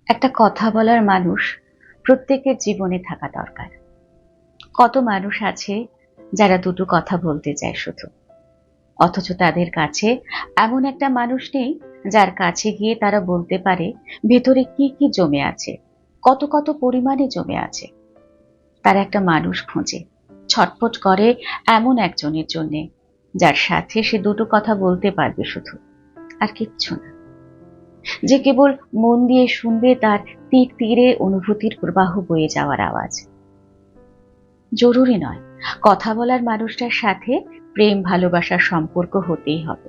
একটা কথা বলার মানুষ প্রত্যেকের জীবনে থাকা দরকার। কত মানুষ আছে যারা দুটো কথা বলতে চায় শুধু, অথচ তাদের কাছে এমন একটা মানুষ নেই যার কাছে গিয়ে তারা বলতে পারে ভেতরে কি কি জমে আছে, কত কত পরিমাণে জমে আছে। তার একটা মানুষ খোঁজে, ছটফট করে এমন একজনের জন্যে যার সাথে সে দুটো কথা বলতে পারবে শুধু, আর কিচ্ছু না। যে কেবল মন দিয়ে শুনবে তার তীর তীরে অনুভূতির প্রবাহ বয়ে যাওয়ার আওয়াজ। জরুরি নয় কথা বলার মানুষটার সাথে প্রেম ভালোবাসার সম্পর্ক হতেই হবে,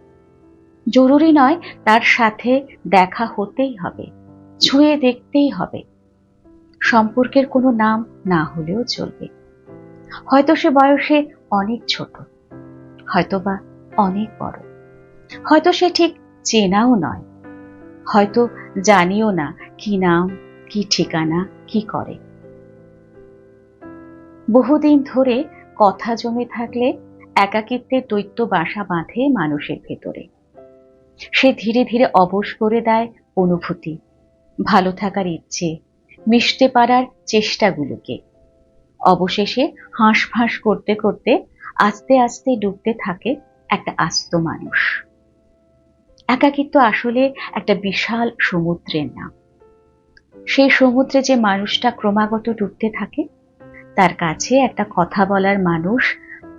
জরুরি নয় তার সাথে দেখা হতেই হবে, ছুঁয়ে দেখতেই হবে। সম্পর্কের কোনো নাম না হলেও চলবে। হয়তো সে বয়সে অনেক ছোট, হয়তোবা অনেক বড়, হয়তো সে ঠিক চেনাও নয়, হয়তো জানিও না কি নাম, কি ঠিকানা, কি করে। বহুদিন ধরে কথা জমে থাকলে একাকিত্বের দৈত্য বাসা বাঁধে মানুষের ভেতরে। সে ধীরে ধীরে অবশ করে দেয় অনুভূতি, ভালো থাকার ইচ্ছে, মিশতে পারার চেষ্টাগুলোকে। অবশেষে হাঁসফাঁস করতে করতে আস্তে আস্তে ডুবতে থাকে একটা আস্ত মানুষ। একাকিত্ব আসলে একটা বিশাল সমুদ্রের নাম। সেই সমুদ্রে যে মানুষটা ক্রমাগত ডুবতে থাকে, তার কাছে একটা কথা বলার মানুষ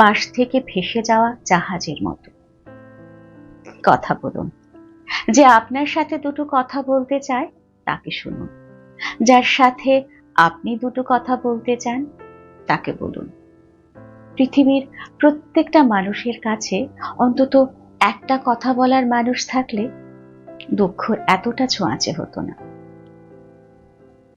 পাশ থেকে ভেসে যাওয়া জাহাজের মতো। কথা বলুন, যে আপনার সাথে দুটো কথা বলতে চায় তাকে শুনুন, যার সাথে আপনি দুটো কথা বলতে চান তাকে বলুন। পৃথিবীর প্রত্যেকটা মানুষের কাছে অন্তত একটা কথা বলার মানুষ থাকলে দুঃখ এতটা ছোঁয়াচে হতো না।